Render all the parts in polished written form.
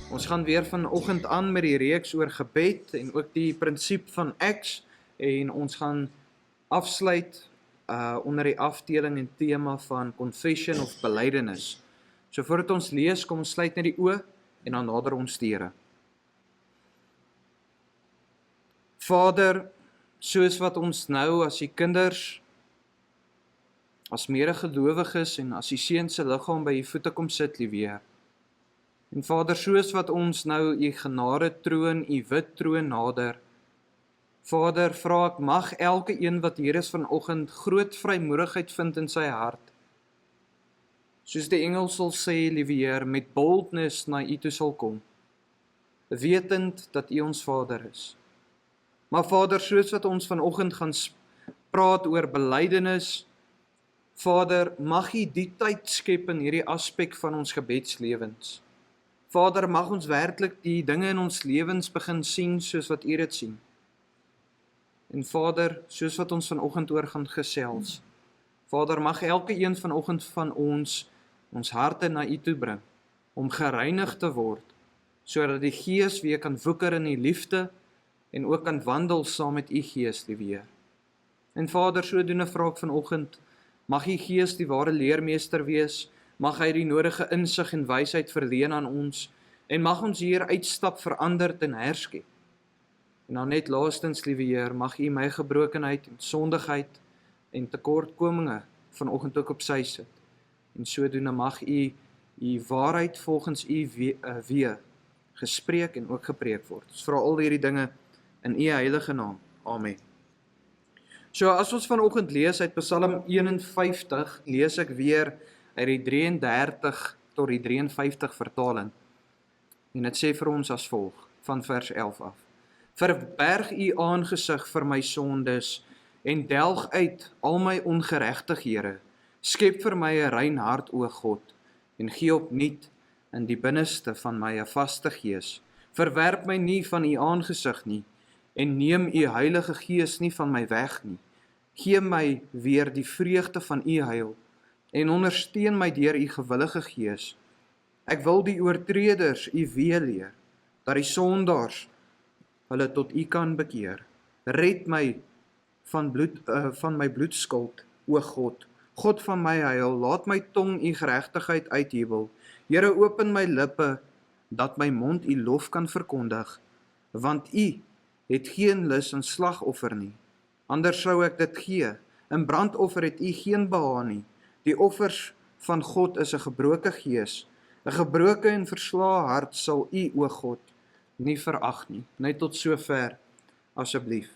Ons gaan weer vanoggend aan met die reeks oor gebed en ook die prinsip van Acts en ons gaan afsluit onder die afdeling en tema van confession of belydenis. So voordat ons lees, kom ons sluit net die oë en dan nader ons die Here. Vader, soos wat ons nou as die kinders, as medegelowiges en as die Seun se liggaam by u voete kom sit, liewe Heer. En Vader, soos wat ons nou u genade troon, u wit troon nader, Vader, vra ek, mag elke een wat hier is vanoggend groot vrymoedigheid vind in sy hart. Soos die engel sal sê, liewe Heer, met boldness na u toe sal kom, wetend dat u ons Vader is. Maar Vader, soos wat ons vanoggend gaan praat oor belydenis, Vader, mag u die tyd skep in hierdie aspek van ons gebedslewens. Vader, mag ons werklik die dinge in ons lewens begin sien soos wat u dit sien. En Vader, soos wat ons vanoggend oor gaan gesels, Vader, mag elke een vanoggend van ons harte na u toe bring, om gereinig te word, sodat die Gees weer kan woeker in die liefde, en ook kan wandel saam met u Gees, liewe Heer. En Vader, sodoende vra ek vanoggend, mag u Gees die ware leermeester wees, mag hy die nodige insig en wysheid verleen aan ons, en mag ons hier uitstap veranderd en herskep. En dan net laastens, liewe Heer, mag u my gebrokenheid en sondigheid en tekortkominge vanoggend ook op sy sit. En sodoende mag u waarheid volgens u wee gespreek en ook gepreek word. Ons vra al hierdie dinge in u heilige naam. Amen. So as ons vanoggend lees uit Psalm 51, lees ek weer uit die 33 tot die 53 vertaling. En dit sê vir ons as volg, van vers 11 af. Verberg u aangesig vir my sondes, en delg uit al my ongeregtighede. Skep vir my 'n rein hart, o God, en gee opnuut in die binneste van my 'n vaste gees. Verwerp my nie van u aangesig nie, en neem u Heilige Gees nie van my weg nie. Gee my weer die vreugde van u heil, en ondersteun my deur u gewillige Gees. Ek wil die oortreders u wee leer, dat die sondaars hulle tot u kan bekeer. Red my van my bloedskuld, o God. God van my heil, laat my tong u geregtigheid uitjubel. Here, open my lippe, dat my mond u lof kan verkondig, want u het geen lus in slagoffer nie. Anders sou ek dit gee. In brandoffer het u geen behaag nie. Die offers van God is 'n gebroke gees. 'n gebroke en verslae hart sal u, o God, nie verag nie. Net tot sover, asseblief.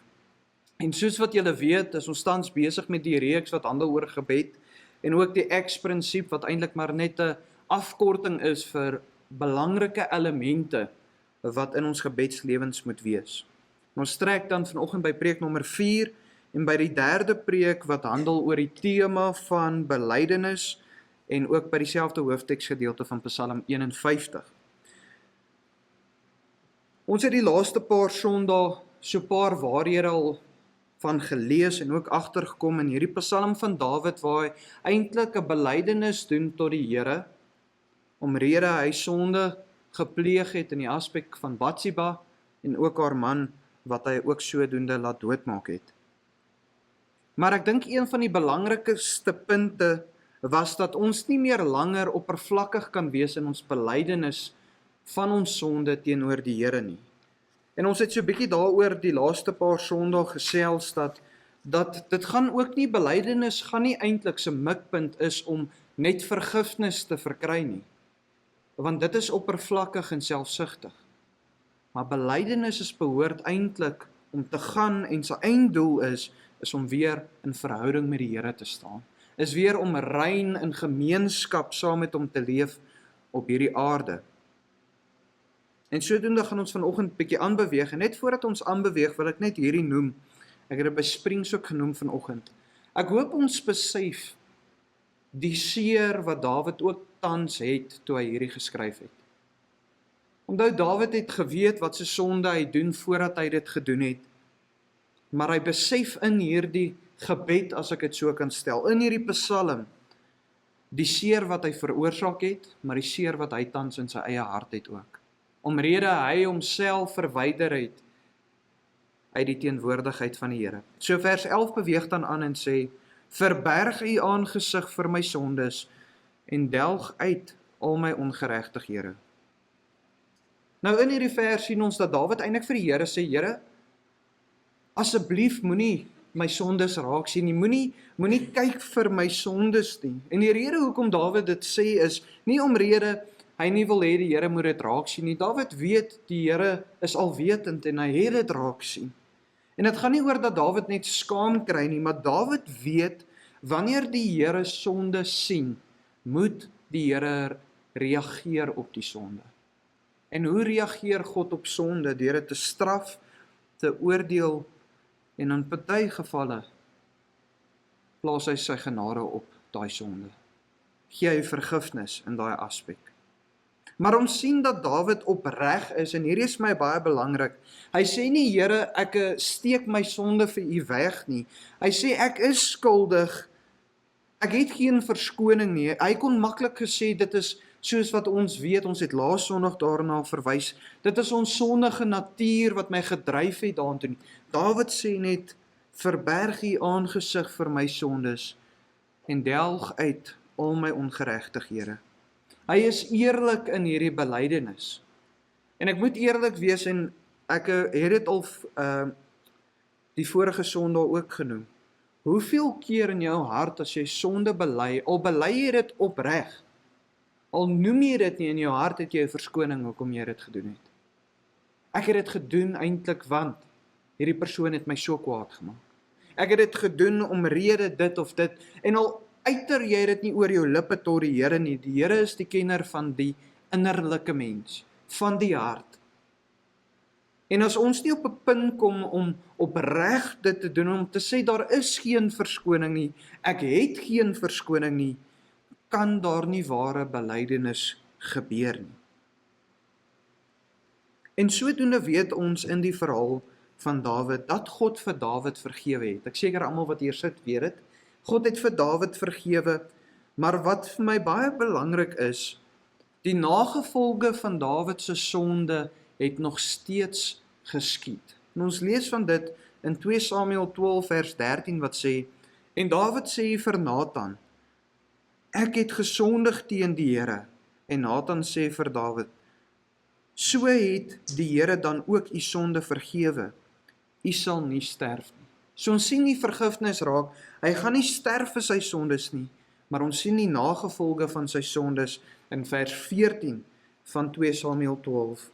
En soos wat julle weet, is ons tans besig met die reeks wat handel oor gebed, en ook die Acts-prinsip, wat eintlik maar net 'n afkorting is vir belangrike elemente wat in ons gebedslewens moet wees. Ons trek dan vanoggend by preek nommer 4 en by die derde preek wat handel oor die tema van belydenis en ook by dieselfde hoofteksgedeelte van Psalm 51. Ons het die laaste paar Sondae so paar waarhede al van gelees en ook agtergekom in hierdie Psalm van Dawid waar hy eintlik 'n belydenis doen tot die Here, omrede hy sonde gepleeg het in die aspek van Batsheba en ook haar man wat hy ook sodoende laat doodmaak het. Maar ek dink een van die belangrikste punte was dat ons nie meer langer oppervlakkig kan wees in ons belydenis van ons sonde teenoor die Here nie. En ons het so 'n bietjie daaroor die laaste paar Sondae gesels dat dit gaan ook nie, belydenis gaan nie eintlik se mikpunt is om net vergifnis te verkry nie. Want dit is oppervlakkig en selfsugtig. Maar belydenis behoort eintlik om te gaan en sy einddoel is om weer in verhouding met die Here te staan. Is weer om rein in gemeenskap saam met hom te leef op hierdie aarde. En sodoende gaan ons vanoggend bietjie aanbeweeg, en net voordat ons aanbeweeg wil ek net hierdie noem. Ek het dit by Springs ook genoem vanoggend. Ek hoop ons besef die seer wat Dawid ook tans het toe hy hierdie geskryf het. Onthou, Dawid het geweet wat se sonde hy doen voordat hy dit gedoen het. Maar hy besef in hierdie gebed, as ek dit so kan stel, in hierdie Psalm, die seer wat hy veroorsaak het, maar die seer wat hy tans in sy eie hart het ook. omrede hy homself verwyder het uit die teenwoordigheid van die Here. So vers 11 beweeg dan aan en sê, verberg u aangesig vir my sondes en delg uit al my ongeregtighede. Nou in hierdie vers sien ons dat Dawid eintlik vir die Here sê, Here, asseblief moenie my sondes raak sien nie, moenie kyk vir my sondes nie. En die rede hoekom Dawid dit sê is, nie omrede hy nie wil hê die Here moet dit raak sien nie. Dawid weet, die Here is alwetend en hy het dit raak sien. En dit gaan nie oor dat Dawid net skaam kry nie, maar Dawid weet, wanneer die Here sonde sien, moet die Here reageer op die sonde. En hoe reageer God op sonde? Deur dit te straf, te oordeel, en in party gevalle plaas hy sy genade op daai sonde. Gee hy vergifnis in daai aspek. Maar ons sien dat Dawid opreg is, en hierdie is my baie belangrik. Hy sê nie, Here, ek steek my sonde vir u weg nie. Hy sê, ek is skuldig, ek het geen verskoning nie. Hy kon maklik gesê, dit is soos wat ons weet, ons het laas Sondag daarna verwys, dit is ons sondige natuur wat my gedryf het daartoe. Dawid sê net, verberg u aangesig vir my sondes en delg uit al my ongeregtighede. Hy is eerlik in hierdie belydenis. En ek moet eerlik wees, en ek het dit al die vorige Sondag ook genoem. Hoeveel keer in jou hart as jy sonde bely, al bely jy dit opreg, al noem jy dit nie in jou hart, het jy 'n verskoning hoekom jy dit gedoen het. Ek het dit gedoen eintlik want hierdie persoon het my so kwaad gemaak. Ek het dit gedoen omrede dit of dit, en al uiter jy dit nie oor jou lippe tot die Here nie. Die Here is die kenner van die innerlike mens, van die hart. En as ons nie op 'n punt kom om opreg dit te doen, om te sê daar is geen verskoning nie, ek het geen verskoning nie, kan daar nie ware belydenis gebeur nie. En sodoende weet ons in die verhaal van Dawid, dat God vir Dawid vergewe het. Ek seker almal wat hier sit weet dit. God het vir Dawid vergewe, maar wat vir my baie belangrik is, die nagevolge van Dawid se sonde het nog steeds geskied. En ons lees van dit in 2 Samuel 12 vers 13 wat sê, en Dawid sê vir Nathan, ek het gesondig teen die Here. En Nathan sê vir Dawid, so het die Here dan ook u sonde vergewe. U sal nie sterf nie. So ons sien die vergifnis raak, hy gaan nie sterf vir sy sondes nie, maar ons sien die nagevolge van sy sondes in vers 14 van 2 Samuel 12.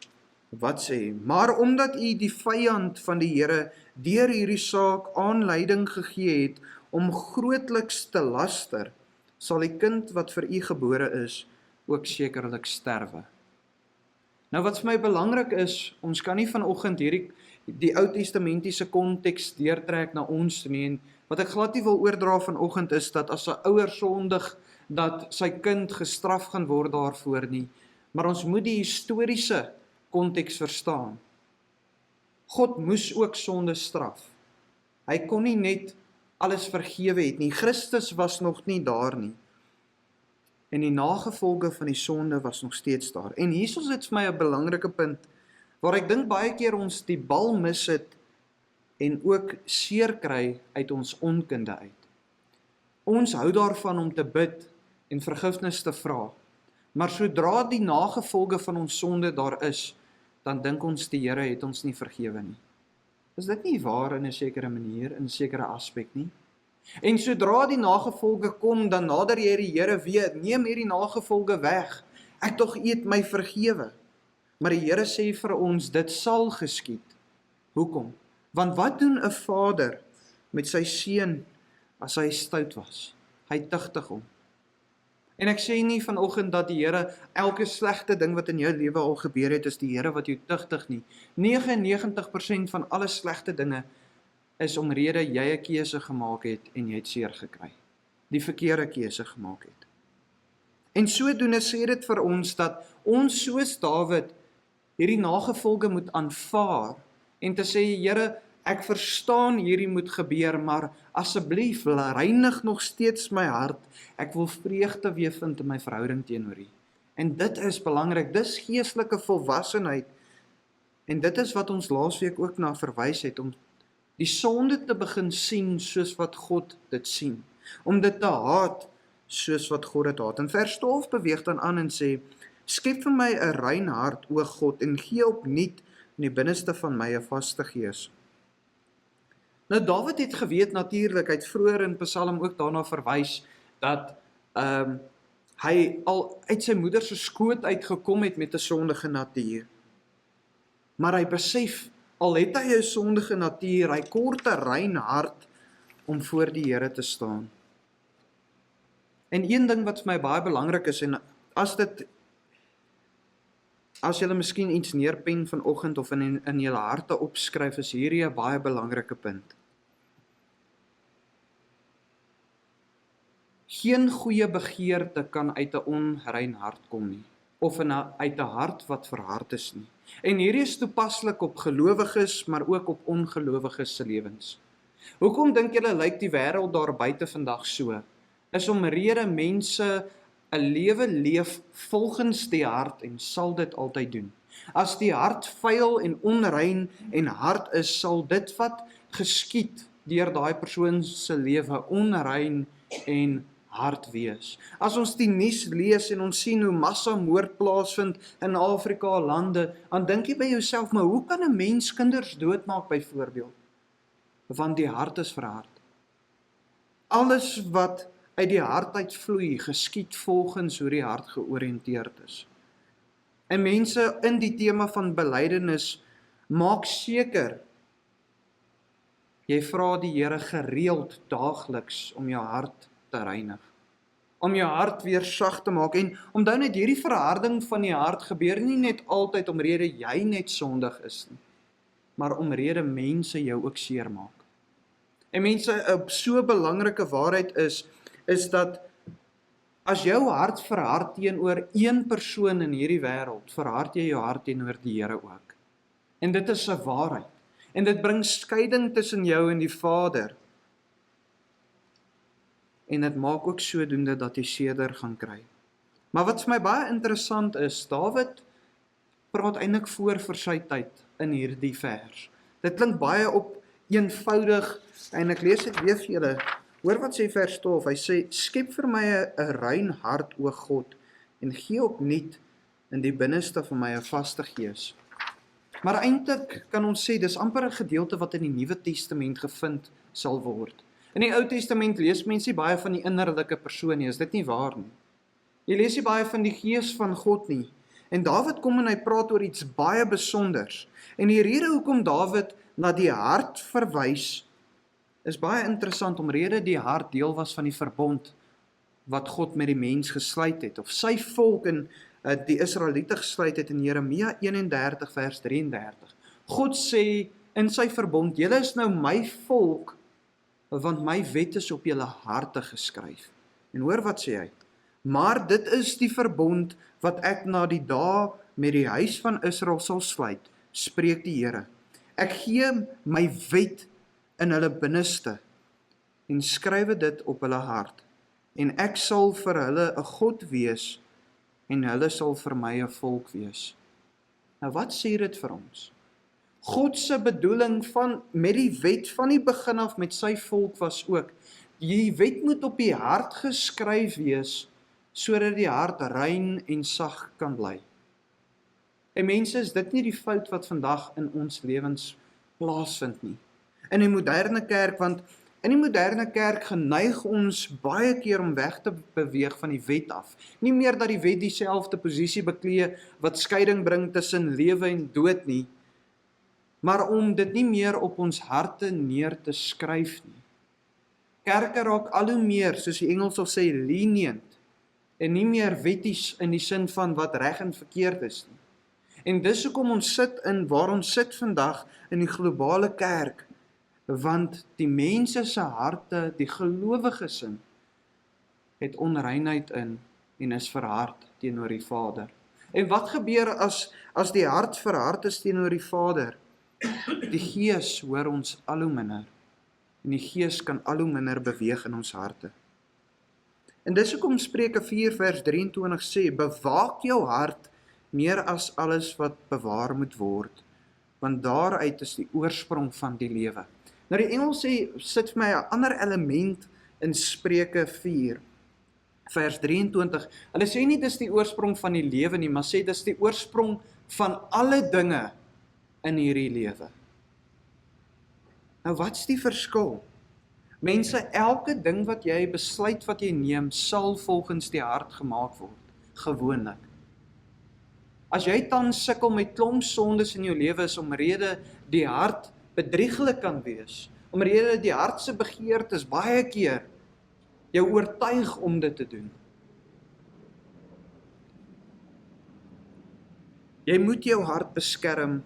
Wat sê, maar omdat u die vyand van die Here deur hierdie saak aanleiding gegee het om grootliks te laster, sal die kind wat vir u gebore is, ook sekerlik sterwe. Nou wat vir my belangrik is, ons kan nie vanoggend die Ou Testamentiese konteks deurtrek na ons nie, en wat ek glad nie wil oordra vanoggend is, dat as 'n ouer sondig, dat sy kind gestraf gaan word daarvoor nie, maar ons moet die historiese konteks verstaan. God moes ook sonde straf. Hy kon nie net alles vergewe het nie. Christus was nog nie daar nie. En die nagevolge van die sonde was nog steeds daar. En hier is dit vir my 'n belangrike punt, waar ek dink baie keer ons die bal mis het, en ook seer kry uit ons onkunde uit. Ons hou daarvan om te bid en vergifnis te vra, maar sodra die nagevolge van ons sonde daar is, dan dink ons die Here het ons nie vergewe nie. Is dit nie waar in 'n sekere manier, in 'n sekere aspek nie? En sodra die nagevolge kom, dan nader jy die Here weer, neem hierdie nagevolge weg. Ek tog het my vergewe. Maar die Here sê vir ons, dit sal geskied. Hoekom? Want wat doen 'n vader met sy seun as hy stout was? Hy tigtig hom. En ek sê nie vanoggend dat die Here elke slegte ding wat in jou lewe al gebeur het, is die Here wat jou tigtig nie. 99% van alle slegte dinge is omrede jy 'n keuse gemaak het en jy het seer gekry. Die verkeerde keuse gemaak het. En sodoende sê dit vir ons dat ons soos Dawid hierdie nagevolge moet aanvaar en te sê, Here, ek verstaan hierdie moet gebeur, maar asseblief reinig nog steeds my hart. Ek wil vreugde weer vind in my verhouding teenoor U. En dit is belangrik, dis geestelike volwassenheid. En dit is wat ons laasweek ook na verwys het, om die sonde te begin sien soos wat God dit sien. Om dit te haat soos wat God dit haat. En vers 12 beweeg dan aan en sê, skep vir my 'n rein hart, o God, en gee opnuut in die binneste van my 'n vaste gees. Nou Dawid het geweet natuurlik, hy het vroeër in Psalm ook daarna verwys, dat hy al uit sy moeder se skoot uitgekom het met 'n sondige natuur. Maar hy besef, al het hy 'n sondige natuur, hy kort 'n rein hart om voor die Here te staan. En een ding wat vir my baie belangrik is, en as julle miskien iets neerpen vanoggend of in julle harte opskryf, is hierdie 'n baie belangrike punt. Geen goeie begeerte kan uit 'n onrein hart kom nie, of uit 'n hart wat verhard is nie. En hierdie is toepaslik op gelowiges, maar ook op ongelowiges se lewens. Hoekom dink julle lyk die wêreld daar buite vandag so? Is omrede mense 'n lewe leef volgens die hart en sal dit altyd doen. As die hart vuil en onrein en hard is, sal dit wat geskied deur daai persoon se lewe onrein en hard wees. As ons die nuus lees en ons sien hoe massamoord plaasvind in Afrika lande, dan dink jy by jouself, maar hoe kan 'n mens kinders doodmaak byvoorbeeld? Want die hart is verhard. Alles wat uit die hart uitvloei, geskied volgens hoe die hart georiënteerd is. En mense in die tema van belydenis, maak seker, jy vra die Here gereeld daagliks om jou hart te reinig. Om jou hart weer sag te maak. En onthou net, hierdie verharding van die hart gebeur nie net altyd omrede jy net sondig is nie, maar omrede mense jou ook seermaak. En mense, 'n so belangrike waarheid is dat as jou hart verhard teenoor een persoon in hierdie wêreld, verhard jy jou hart teenoor die Here ook. En dit is 'n waarheid. En dit bring skeiding tussen jou en die Vader. En dit maak ook sodoende dat jy seer gaan kry. Maar wat vir my baie interessant is, Dawid praat eintlik voor vir sy tyd in hierdie vers. Dit klink baie op eenvoudig, en ek lees dit weer vir julle. Hoor wat sê vers 12, hy sê, skep vir my 'n rein hart, o God, en gee opnuut in die binneste van my 'n vaste gees. Maar eintlik kan ons sê, dis amper 'n gedeelte wat in die Nuwe Testament gevind sal word. In die Ou Testament lees mense nie baie van die innerlike persoon nie, is dit nie waar nie. Jy lees nie baie van die gees van God nie. En Dawid kom en hy praat oor iets baie besonders. En die rede hoekom Dawid na die hart verwys, is baie interessant, omrede die hart deel was van die verbond wat God met die mens gesluit het, of sy volk en die Israeliete gesluit het in Jeremia 31 vers 33. God sê in sy verbond, julle is nou my volk, want my wet is op julle harte geskryf. En hoor wat sê hy? Maar dit is die verbond wat ek na die dae met die huis van Israel sal sluit, spreek die Here. Ek gee my wet in hulle binneste en skrywe dit op hulle hart. En ek sal vir hulle 'n God wees en hulle sal vir my 'n volk wees. Nou wat sê dit vir ons? God se bedoeling met die wet van die begin af met sy volk was ook, die wet moet op die hart geskryf wees, sodat die hart rein en sag kan bly. En mense, is dit nie die fout wat vandag in ons lewens plaasvind nie? In die moderne kerk, want in die moderne kerk geneig ons baie keer om weg te beweeg van die wet af. Nie meer dat die wet dieselfde posisie beklee wat skeiding bring tussen lewe en dood nie, maar om dit nie meer op ons harte neer te skryf nie. Kerke raak al hoe meer, soos die Engels sal sê, lenient, en nie meer wetties in die sin van wat reg en verkeerd is nie. En dis hoekom ons sit waar ons sit vandag in die globale kerk, want die mense se harte, die gelowiges in, het onreinheid in en is verhard teenoor die Vader. En wat gebeur as die hart verhard is teenoor die Vader? Die Gees hoor ons al hoe minder. En die Gees kan al hoe minder beweeg in ons harte. En dis hoekom Spreuke 4 vers 23 sê, bewaak jou hart meer as alles wat bewaar moet word, want daaruit is die oorsprong van die lewe. Nou die Engels sê, sit vir my 'n ander element in Spreuke 4 vers 23, hulle sê nie dis die oorsprong van die lewe nie, maar sê dis die oorsprong van alle dinge in hierdie lewe. Nou wat's die verskil? Mense, elke ding wat jy besluit wat jy neem, sal volgens die hart gemaak word, gewoonlik. As jy tans sukkel met klomp sondes in jou lewe, is omrede die hart bedrieglik kan wees, omrede die hart se begeertes baie keer jou oortuig om dit te doen. Jy moet jou hart beskerm,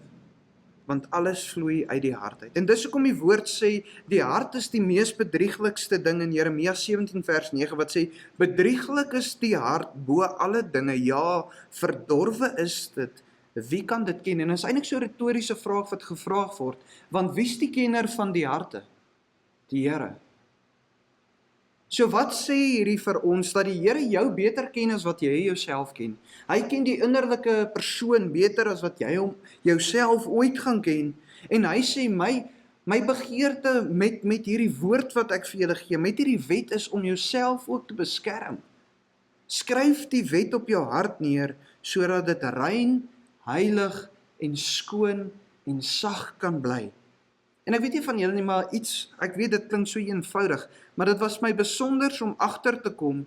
want alles vloei uit die hart uit. En dis hoekom die woord sê, die hart is die mees bedrieglikste ding in Jeremia 17 vers 9, wat sê, bedrieglik is die hart bo alle dinge, ja, verdorwe is dit. Wie kan dit ken? En dit is eintlik so 'n retoriese vraag wat gevra word, want wie is die kenner van die harte? Die Here. So wat sê hierdie vir ons, dat die Here jou beter ken as wat jy jouself ken? Hy ken die innerlike persoon beter as wat jy hom jouself ooit gaan ken. En hy sê, my begeerte met hierdie woord wat ek vir julle gee, met hierdie wet is om jouself ook te beskerm. Skryf die wet op jou hart neer, sodat dit rein, heilig en skoon en sag kan bly. En ek weet nie van julle nie, maar ek weet dit klink so eenvoudig, maar dit was my besonders om agter te kom,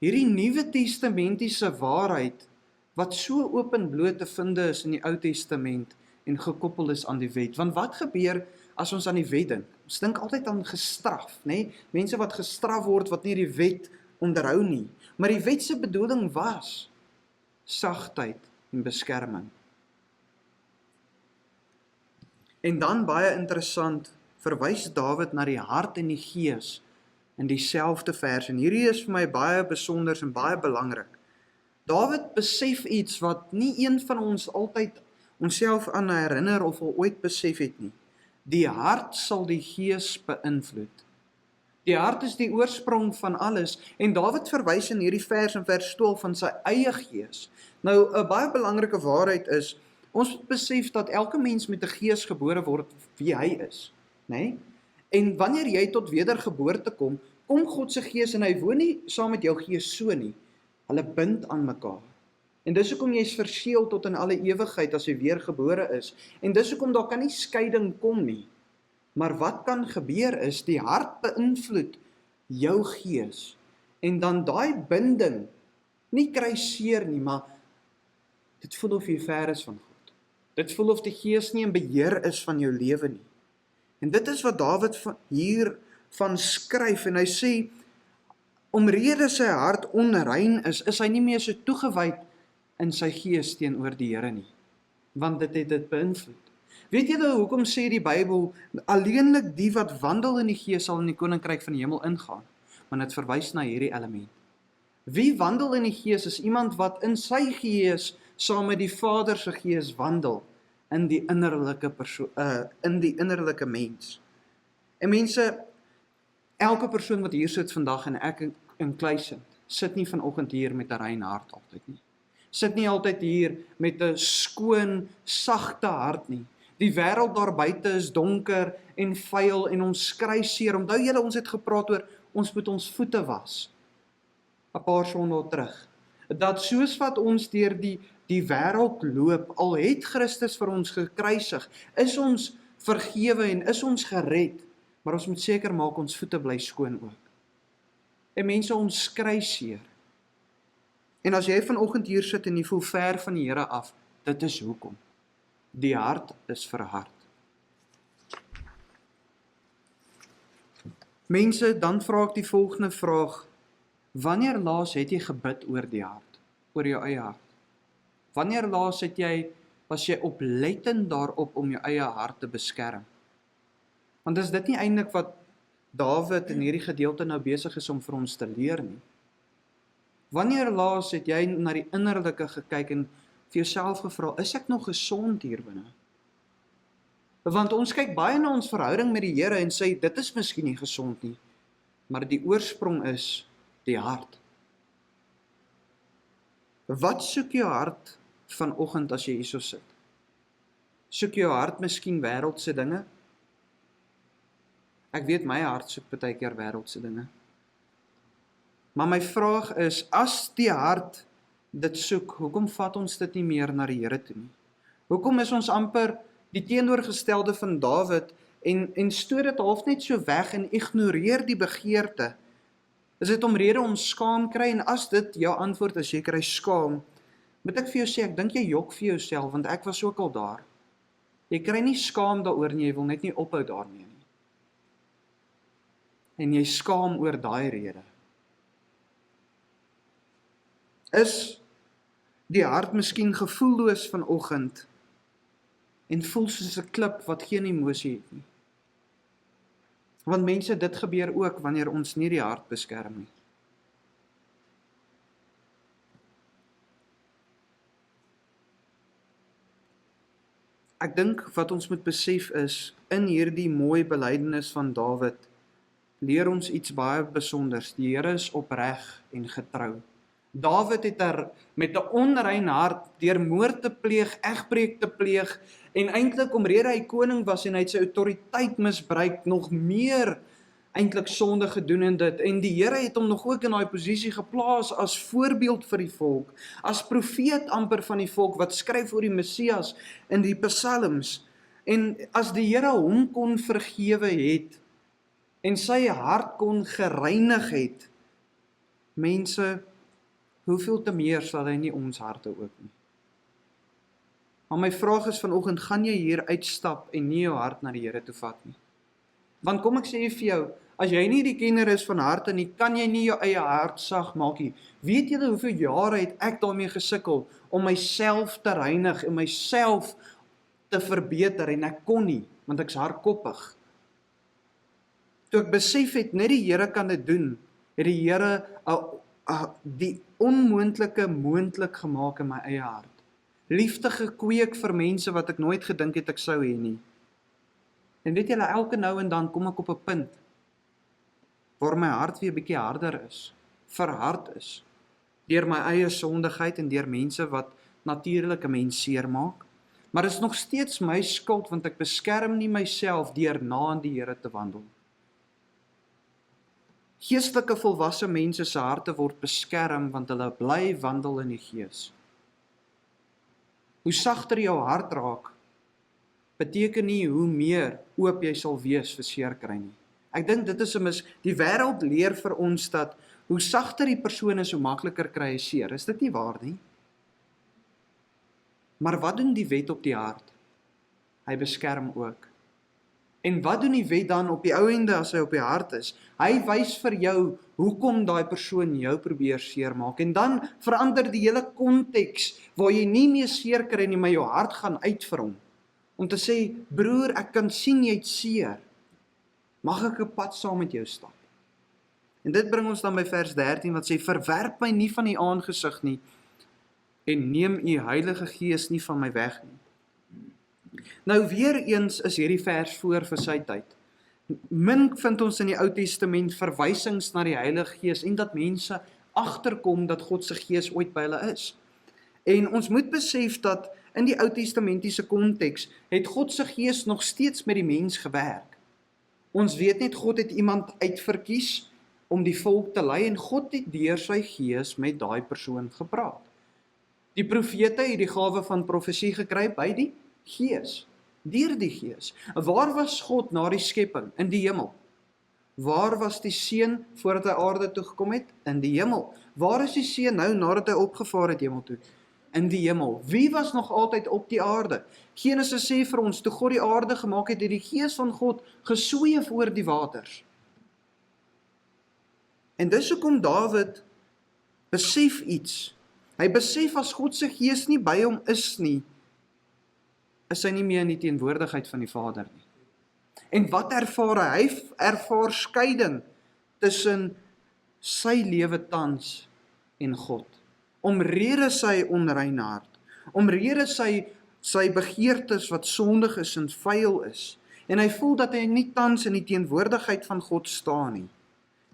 hierdie Nuwe Testamentiese waarheid, wat so openbloot te vind is in die Ou Testament, en gekoppel is aan die wet. Want wat gebeur as ons aan die wet dink? Ons dink altyd aan gestraf, né? Mense wat gestraf word, wat nie die wet onderhou nie. Maar die wet se bedoeling was sagtheid en beskerming. En dan baie interessant, verwys Dawid na die hart en die gees in dieselfde vers. En hierdie is vir my baie besonders en baie belangrik. Dawid besef iets wat nie een van ons altyd onsself aan herinner of al ooit besef het nie. Die hart sal die gees beïnvloed. Die hart is die oorsprong van alles, en Dawid verwys in hierdie vers in vers 12 van sy eie gees. Nou, 'n baie belangrike waarheid is, ons moet besef dat elke mens met 'n gees gebore word wie hy is, né? En wanneer jy tot wedergeboorte kom God se gees en hy woon nie saam met jou gees so nie. Hulle bind aan mekaar. En dis hoekom jy is verseël tot in alle ewigheid as jy weergebore is. En dis hoekom daar kan nie skeiding kom nie. Maar wat kan gebeur is, die hart beïnvloed jou gees. En dan daai binding, nie kry seer nie, maar dit voel of jy ver is van God. Dit voel of die gees nie in beheer is van jou lewe nie. En dit is wat Dawid hier van skryf, en hy sê, omrede sy hart onrein is hy nie meer so toegewyd in sy gees teenoor die Here nie, want dit het dit beïnvloed. Weet julle hoekom sê die Bybel, alleenlik die wat wandel in die gees sal in die koninkryk van die hemel ingaan? Want dit verwys na hierdie element. Wie wandel in die gees is iemand wat in sy gees saam met die Vader se gees wandel in die innerlike mens. En mense, elke persoon wat hier sit vandag, en ek inklusief, sit nie vanoggend hier met 'n rein hart altyd nie. Sit nie altyd hier met 'n skoon, sagte hart nie. Die wêreld daar buite is donker en vuil en ons kry seer. Onthou julle, ons het gepraat oor, ons moet ons voete was. 'n Paar sondae terug. Dat soos wat ons deur die wêreld loop, al het Christus vir ons gekruisig, is ons vergewe en is ons gered, maar ons moet seker maak ons voete bly skoon ook. En mense, ons kry seer. En as jy vanoggend hier sit en jy voel ver van die Here af, dit is hoekom. Die hart is verhard. Mense, dan vra ek die volgende vraag, wanneer laas het jy gebid oor die hart, oor jou eie hart? Wanneer laas was jy oplettend daarop om jou eie hart te beskerm? Want is dit nie eintlik wat Dawid in hierdie gedeelte nou besig is om vir ons te leer nie? Wanneer laas het jy na die innerlike gekyk en vir jouself gevra, is ek nog gesond hier binne? Want ons kyk baie na ons verhouding met die Here en sê, dit is miskien nie gesond nie. maar die oorsprong is die hart. Wat soek jou hart vanoggend as jy hierso sit? Soek jou hart miskien wêreldse dinge? Ek weet my hart soek baie keer wêreldse dinge. Maar my vraag is, as die hart dit soek, hoekom vat ons dit nie meer na die Here toe nie? Hoekom is ons amper die teenoorgestelde van Dawid en stoot dit half net so weg en ignoreer die begeerte? Is dit omrede om skaam kry? En as dit jou antwoord is, jy kry skaam, moet ek vir jou sê, ek dink jy jok vir jouself, want ek was ook al daar. Jy kry nie skaam daaroor nie, jy wil net nie ophou daarmee nie. En jy skaam oor daai rede. Is die hart miskien gevoelloos vanoggend en voel soos 'n klip wat geen emosie het nie? Want mense, dit gebeur ook wanneer ons nie die hart beskerm nie. Ek dink wat ons moet besef is, in hierdie mooi belydenis van Dawid, leer ons iets baie besonders. Die Here is opreg en getrou. Dawid het met 'n onrein hart deur moord te pleeg, egbreek te pleeg, en eintlik omrede hy koning was en hy het sy autoriteit misbruik, nog meer eintlik sonde gedoen in dit. En die Here het hom nog ook in daai posisie geplaas as voorbeeld vir die volk, as profeet amper van die volk wat skryf oor die Messias in die psalms. En as die Here hom kon vergewe het en sy hart kon gereinig het, mense, hoeveel te meer sal hy nie ons harte ook nie. Maar my vraag is vanoggend, gaan jy hier uitstap en nie jou hart na die Here toe vat nie? Want kom ek sê vir jou, as jy nie die kenner is van harte nie, kan jy nie jou eie hart sag maak nie. Weet julle hoeveel jare het ek daarmee gesukkel om myself te reinig en myself te verbeter, en ek kon nie, want ek's hardkoppig. Toe ek besef het, net die Here kan dit doen, het die Here die onmoontlike moontlik gemaak in my eie hart. Liefde gekweek vir mense wat ek nooit gedink het ek sou hê nie. En weet julle, elke nou en dan kom ek op 'n punt waar my hart weer 'n bietjie harder is, verhard is, deur my eie sondigheid en deur mense wat natuurlik 'n mens seermaak. Maar dit is nog steeds my skuld, want ek beskerm nie myself deur na in die Here te wandel. Geestelike volwasse mense se harte word beskerm, want hulle bly wandel in die Gees. Hoe sagter jou hart raak, beteken nie hoe meer oop jy sal wees vir seer kry nie. Ek dink dit is die wêreld leer vir ons dat hoe sagter die persoon is, hoe makliker kry hy seer. Is dit nie waar nie? Maar wat doen die wet op die hart? Hy beskerm ook. En wat doen die wet dan op die ou ende as hy op die hart is? Hy wys vir jou hoekom daai persoon jou probeer seermaak. En dan verander die hele konteks waar jy nie meer seer kry nie, maar jou hart gaan uit vir hom. Om te sê, broer, ek kan sien jy het seer. Mag ek 'n pad saam met jou stap? En dit bring ons dan by vers 13 wat sê, verwerp my nie van u aangesig nie en neem u Heilige Gees nie van my weg nie. Nou weer eens is hierdie vers voor vir sy tyd. Min vind ons in die Ou Testament verwysings na die Heilige Gees en dat mense agterkom dat God se Gees ooit by hulle is. En ons moet besef dat in die Ou Testamentiese konteks het God se Gees nog steeds met die mens gewerk. Ons weet net God het iemand uitverkies om die volk te lei en God het deur sy Gees met daai persoon gepraat. Die profete het die gawe van profesie gekry by die Gees, deur die Gees. Waar was God na die skepping? In die hemel. Waar was die Seun voordat hy aarde toe gekom het? In die hemel. Waar is die Seun nou nadat hy opgevaar het hemel toe? In die hemel. Wie was nog altyd op die aarde? Genesis sê vir ons, toe God die aarde gemaak het die Gees van God gesweef oor die waters. En dis hoekom Dawid besef iets. Hy besef as God se Gees nie by hom is nie, is hy nie meer in die teenwoordigheid van die Vader nie. En wat ervaar hy? Hy ervaar skeiding tussen sy lewe tans en God. Omrede sy onreine hart, omrede sy begeertes wat sondig is en vuil is, en hy voel dat hy nie tans in die teenwoordigheid van God staan nie.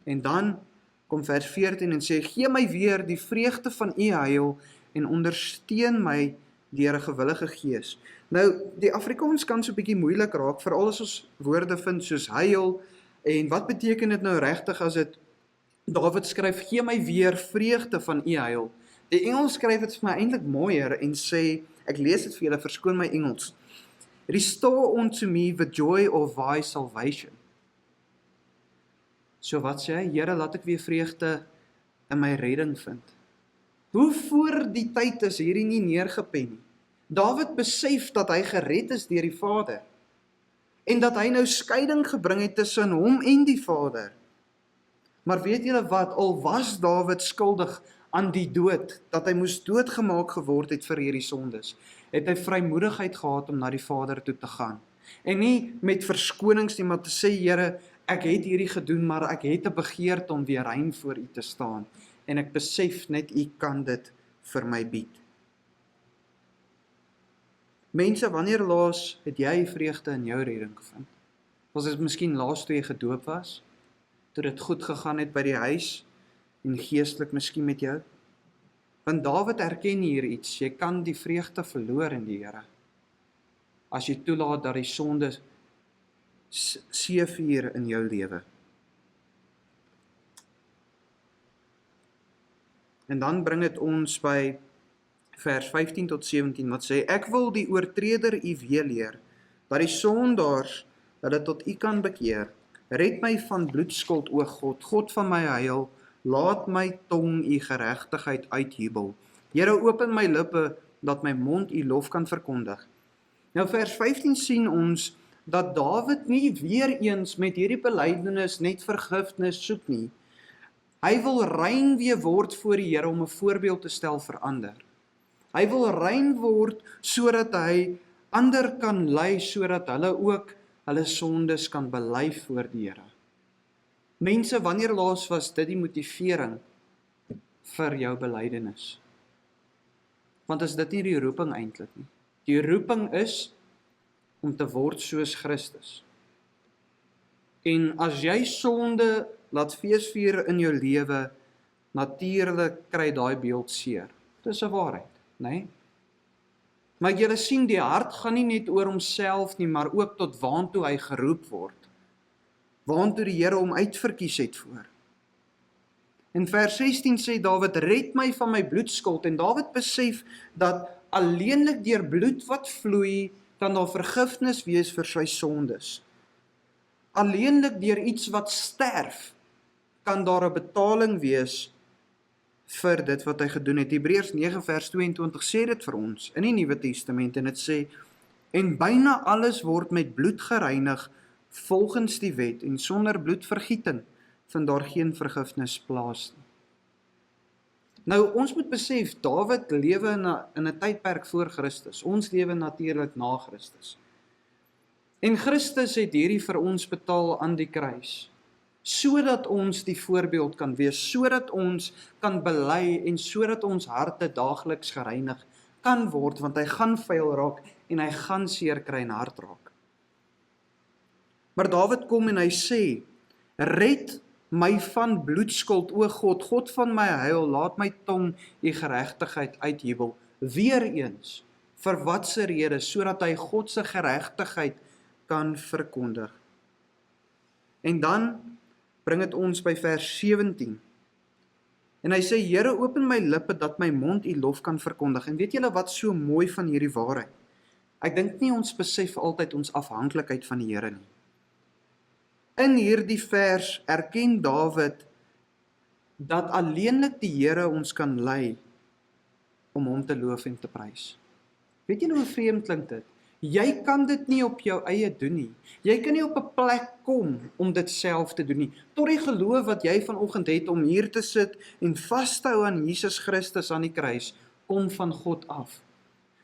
En dan kom vers 14 en sê, gee my weer die vreugde van u heil en ondersteun my deur 'n gewillige gees. Nou, die Afrikaans kan so 'n bietjie moeilik raak, veral as ons woorde vind soos heil, en wat beteken dit nou regtig as dit Dawid skryf, gee my weer vreugde van u heil. Die Engels skryf dit vir my eintlik mooier en sê, ek lees dit vir julle, verskoon my Engels. Restore unto me the joy of thy salvation. So wat sê hy? Here, laat ek weer vreugde in my redding vind. Hoe voor die tyd is hierdie nie neergepen nie. Dawid besef dat hy gered is deur die Vader, en dat hy nou skeiding gebring het tussen hom en die Vader. Maar weet julle wat, al was Dawid skuldig aan die dood, dat hy moes doodgemaak geword het vir hierdie sondes, het hy vrymoedigheid gehad om na die Vader toe te gaan. En nie met verskonings nie, maar te sê, Here, ek het hierdie gedoen, maar ek het 'n begeerte om weer rein voor u te staan. En ek besef net, u kan dit vir my bied. Mense, wanneer laas het jy vreugde in jou redding gevind? Was dit miskien laas toe jy gedoop was? Toe dit goed gegaan het by die huis, en geestelik miskien met jou? Want Dawid erken hier iets, jy kan die vreugde verloor in die Here, as jy toelaat dat die sonde seevier in jou lewe. En dan bring dit ons by vers 15 tot 17, wat sê, ek wil die oortreder u weerleer, dat die sondaars hulle tot u kan bekeer. Red my van bloedskuld, o God, God van my heil, laat my tong u geregtigheid uitjubel. Here, open my lippe, dat my mond u lof kan verkondig. Nou vers 15 sien ons, dat Dawid nie weer eens met hierdie belydenis net vergifnis soek nie. Hy wil rein weer word voor die Here om 'n voorbeeld te stel vir ander. Hy wil rein word sodat hy ander kan lei, sodat hulle ook hulle sondes kan bely voor die Here. Mense, wanneer laas was dit die motivering vir jou belydenis? Want is dit nie die roeping eintlik nie? Die roeping is om te word soos Christus. En as jy sonde laat feesvier in jou lewe, natuurlik kry daai beeld seer. Dis 'n waarheid, né? Nee? Maar julle sien, die hart gaan nie net oor homself nie, maar ook tot waantoe hy geroep word. Waantoe die Here hom uitverkies het voor. In vers 16 sê Dawid, red my van my bloedskuld, en Dawid besef dat alleenlik deur bloed wat vloei, kan daar vergifnis wees vir sy sondes. Alleenlik deur iets wat sterf, kan daar 'n betaling wees vir dit wat hy gedoen het. Hebreërs 9 vers 22 sê dit vir ons in die Nuwe Testament, en dit sê, en byna alles word met bloed gereinig volgens die wet, en sonder bloedvergieting vind daar geen vergifnis plaas nie. Nou, ons moet besef, Dawid lewe in 'n tydperk voor Christus. Ons lewe natuurlik na Christus. En Christus het hierdie vir ons betaal aan die kruis, sodat ons die voorbeeld kan wees, sodat ons kan bely en sodat ons harte daagliks gereinig kan word, want hy gaan vuil raak en hy gaan seer kry en hard raak. Maar Dawid kom en hy sê, red my van bloedskuld, o God, God van my heil, laat my tong u geregtigheid uitjubel. Weereens, vir watse rede? Sodat hy God se geregtigheid kan verkondig. En dan bring dit ons by vers 17. En hy sê, Here, open my lippe, dat my mond u lof kan verkondig. En weet julle wat so mooi van hierdie waarheid? Ek dink nie ons besef altyd ons afhanklikheid van die Here nie. In hierdie vers erken Dawid dat alleenlik die Here ons kan lei om hom te loof en te prys. Weet julle hoe vreemd klink dit? Jy kan dit nie op jou eie doen nie. Jy kan nie op 'n plek kom om dit self te doen nie. Tot die geloof wat jy vanoggend het om hier te sit en vas te hou aan Jesus Christus aan die kruis, kom van God af.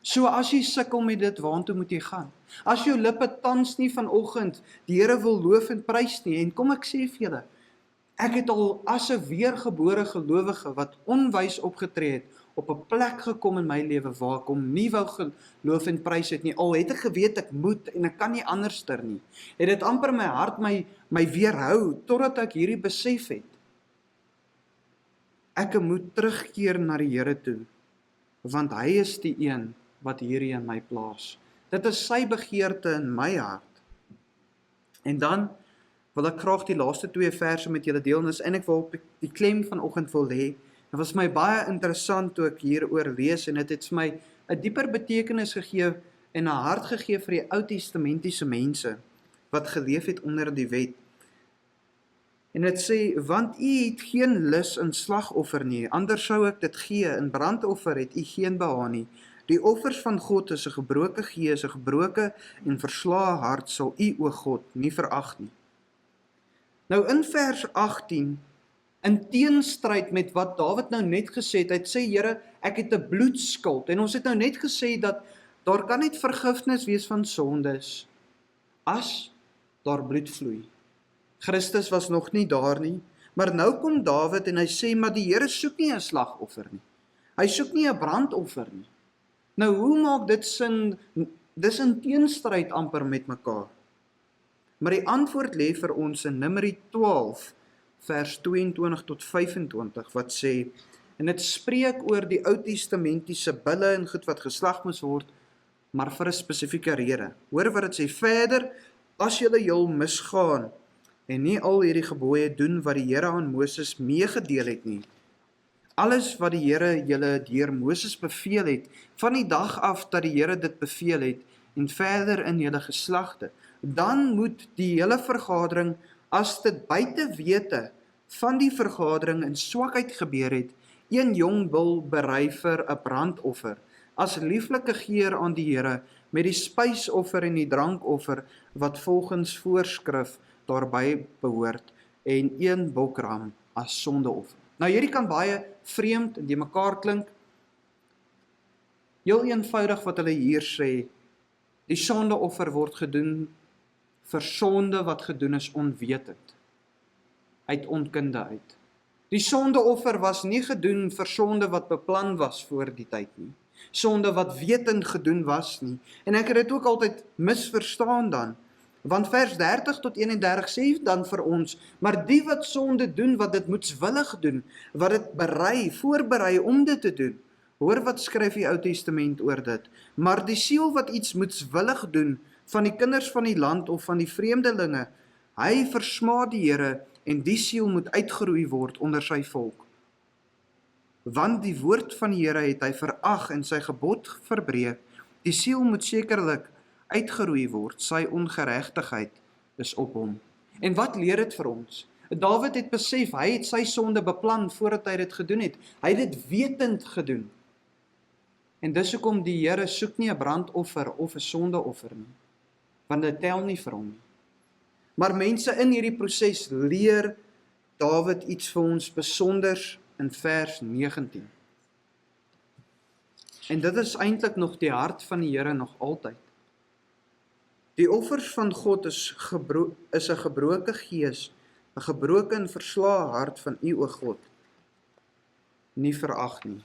So as jy sukkel met dit, waartoe moet jy gaan? As jou lippe tans nie vanoggend die Here wil loof en prys nie, en kom ek sê vir julle, ek het al as 'n weergebore gelowige wat onwys opgetree het, op 'n plek gekom in my lewe waar ek hom nie wou geloof en prys het nie, al het ek geweet ek moet en ek kan nie anderster nie. Het dit amper my hart my weerhou totdat ek hierdie besef het. ek moet terugkeer na die Here toe, want hy is die een wat hierdie in my plaas. Dit is sy begeerte in my hart. En dan wil ek graag die laaste 2 verse met julle deel, en dis eintlik waarop ek die klem vanoggend wil lê. Dit was my baie interessant toe ek hieroor lees, en dit het vir my 'n dieper betekenis gegee en 'n hart gegee vir die Ou Testamentiese mense wat geleef het onder die wet. En dit sê, want u het geen lus in slagoffer nie, anders sou ek dit gee, in brandoffer het u geen behaag nie. Die offers van God is 'n gebroke gees, 'n gebroke en verslae hart sal u, o God, nie verag nie. Nou in vers 18, in teenstryd met wat Dawid nou net gesê het, hy sê, Here, ek het 'n bloedskuld, en ons het nou net gesê dat daar kan net vergifnis wees van sondes, as daar bloed vloei. Christus was nog nie daar nie, maar nou kom Dawid en hy sê, maar die Here soek nie 'n slagoffer nie. Hy soek nie 'n brandoffer nie. Nou, hoe maak dit sin? Dis in teenstryd amper met mekaar. Maar die antwoord lê vir ons in Numeri 12, vers 22 tot 25, wat sê, en dit spreek oor die Ou Testamentiese bulle en goed wat geslag moes word, maar vir 'n spesifieke rede. Hoor wat dit sê, verder, as julle jul misgaan, en nie al hierdie gebooie doen wat die Here aan Moses meegedeel het nie. Alles wat die Here julle deur Moses beveel het, van die dag af dat die Here dit beveel het, en verder in julle geslagte, dan moet die hele vergadering, as dit buite wete van die vergadering in swakheid gebeur het, een jong bul berei vir 'n brandoffer, as lieflike geur aan die Here, met die spysoffer en die drankoffer, wat volgens voorskrif daarby behoort, en een bokram as sondeoffer. Nou hierdie kan baie vreemd en die mekaar klink. Heel eenvoudig wat hulle hier sê, die sondeoffer word gedoen vir sonde wat gedoen is onwetend, uit onkunde uit. Die sondeoffer was nie gedoen vir sonde wat beplan was voor die tyd nie, sonde wat wetend gedoen was nie, en ek het dit ook altyd misverstaan dan, want vers 30 tot 31 sê dan vir ons, maar die wat sonde doen, wat dit moetswillig doen, wat dit voorberei om dit te doen. Hoor wat skryf die Ou Testament oor dit. Maar die siel wat iets moetswillig doen, van die kinders van die land of van die vreemdelinge, hy versmaad die Here, en die siel moet uitgeroei word onder sy volk. Want die woord van die Here het hy verag en sy gebod verbreek. Die siel moet sekerlik uitgeroei word, sy ongeregtigheid is op hom. En wat leer dit vir ons? Dawid het besef, hy het sy sonde beplan voordat hy dit gedoen het. Hy het dit wetend gedoen. En dis hoekom die Here soek nie 'n brandoffer of 'n sondeoffer nie, want dit tel nie vir hom nie. Maar mense, in hierdie proses leer Dawid iets vir ons besonders in vers 19. En dit is eintlik nog die hart van die Here nog altyd. Die offers van God is 'n gebroke gees, 'n gebroke en verslae hart van U, o God, nie verag nie.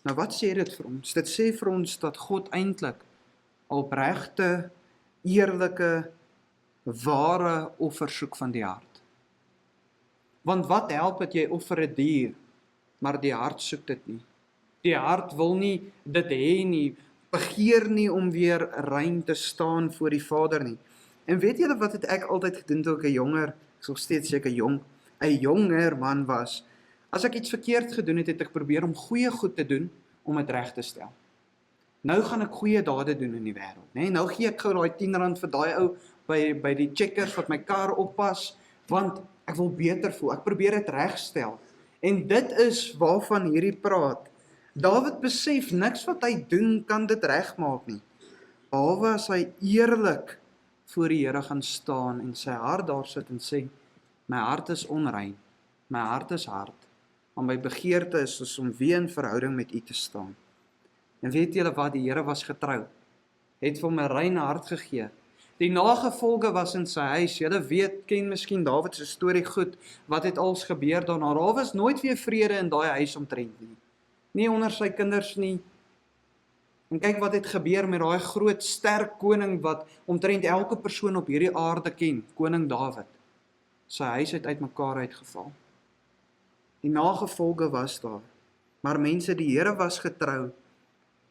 Nou wat sê dit vir ons? Dit sê vir ons dat God eintlik opregte, eerlike, ware offer soek van die hart. Want wat help dat jy offer 'n dier, maar die hart soek dit nie. Die hart wil nie dit hê nie, begeer nie om weer rein te staan voor die Vader nie. En weet julle wat het ek altyd gedoen toe ek 'n jonger, ek sal steeds seker 'n jonger man was. As ek iets verkeerd gedoen het, het ek probeer om goeie goed te doen, om dit reg te stel. Nou gaan ek goeie dade doen in die wêreld, né? Nou gee ek gou daai R10 vir daai ou by die checkers wat my kar oppas, want ek wil beter voel, ek probeer dit regstel. En dit is waarvan hierdie praat. Dawid besef, niks wat hy doen kan dit regmaak nie, behalwe as hy eerlik voor die Here gaan staan en sy hart daar sit en sê, my hart is onrein, my hart is hard, maar my begeerte is om weer in verhouding met U te staan. En weet julle wat, die Here was getrou, het vir hom 'n rein hart gegee. Die nagevolge was in sy huis, julle weet, ken miskien Dawid se storie goed, wat het als gebeur daarna. Daar was nooit weer vrede in daai huis omtrent nie. Nie onder sy kinders nie. En kyk wat het gebeur met daai groot, sterk koning wat omtrent elke persoon op hierdie aarde ken, koning Dawid. Sy huis het uitmekaar uitgeval. Die nagevolge was daar. Maar mense, die Here was getrou,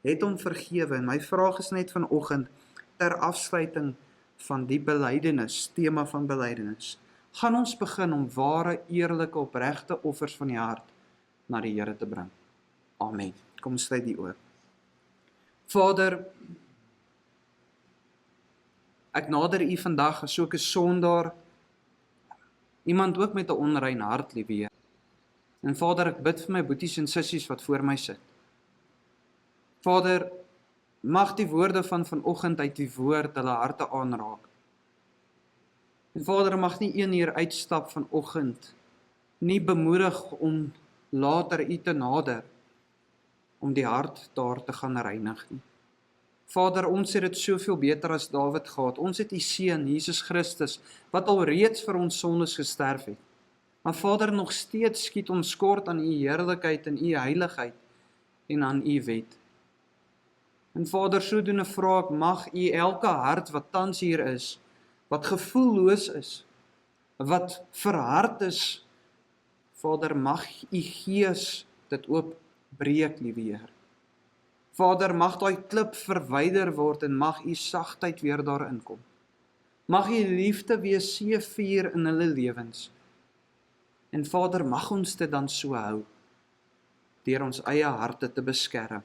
het hom vergewe. En my vraag is net vanoggend, ter afsluiting van die belydenis, tema van belydenis, gaan ons begin om ware, eerlike, opregte offers van die hart na die Here te bring. Amen. Kom sluit die oor. Vader, ek nader U vandag as ook 'n sondaar, iemand ook met 'n onrein hart, liewe Here. En Vader, ek bid vir my boeties en sissies wat voor my sit. Vader, mag die woorde van vanoggend uit die woord hulle harte aanraak. En Vader, mag nie een hier uitstap vanoggend nie bemoedig om later U te nader, om die hart daar te gaan reinig nie. Vader, ons het dit soveel beter as Dawid gehad. Ons het U seun, Jesus Christus, wat al reeds vir ons sondes gesterf het. Maar Vader, nog steeds skiet ons kort aan U heerlikheid en U heiligheid en aan U wet. En Vader, sodoende vra ek, mag U elke hart wat tans hier is, wat gevoelloos is, wat verhard is, Vader, mag U Gees dit oopbreek, liewe Heer. Vader, mag daai klip verwyder word en mag U sagtheid weer daarin kom. Mag U liefde weer seëvier in hulle lewens. En Vader, mag ons dit dan so hou, deur ons eie harte te beskerm.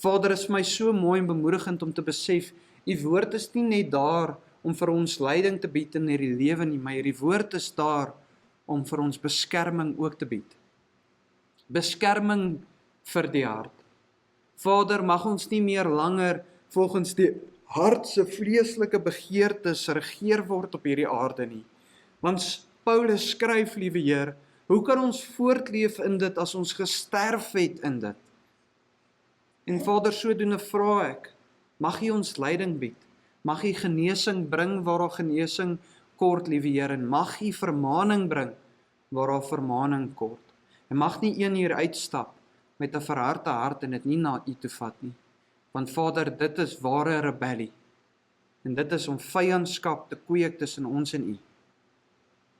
Vader, is my so mooi en bemoedigend om te besef, U woord is nie net daar om vir ons leiding te bied in hierdie lewe nie, maar hierdie woord is daar om vir ons beskerming ook te bied. Beskerming vir die hart. Vader, mag ons nie meer langer volgens die hart se vleeslike begeertes regeer word op hierdie aarde nie. Want Paulus skryf, liewe Heer, hoe kan ons voortleef in dit as ons gesterf het in dit? En Vader, sodoende vra ek, mag U ons leiding bied, mag U genesing bring waar daar genesing kort, liewe Heer, en mag U vermaaning bring waar daar vermaaning kort. En mag nie een hier uitstap met 'n verharde hart en dit nie na U toe vat nie. Want Vader, dit is ware rebellie. En dit is om vyandskap te kweek tussen ons en U.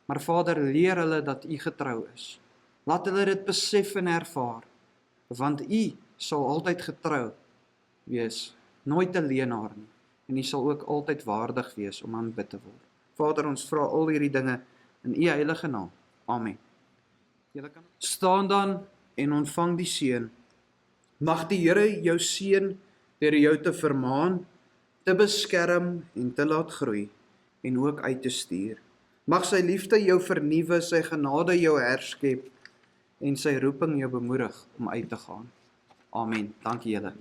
Maar Vader, leer hulle dat U getrou is. Laat hulle dit besef en ervaar. Want U sal altyd getrou wees, nooit 'n leienaar nie. En U sal ook altyd waardig wees om aanbid te word. Vader, ons vra al hierdie dinge in U heilige naam. Amen. Julle kan staan dan en ontvang die seën. Mag die Here jou seën deur jou te vermaan, te beskerm en te laat groei en ook uit te stuur. Mag sy liefde jou vernuwe, sy genade jou herskep en sy roeping jou bemoedig om uit te gaan. Amen. Dankie julle.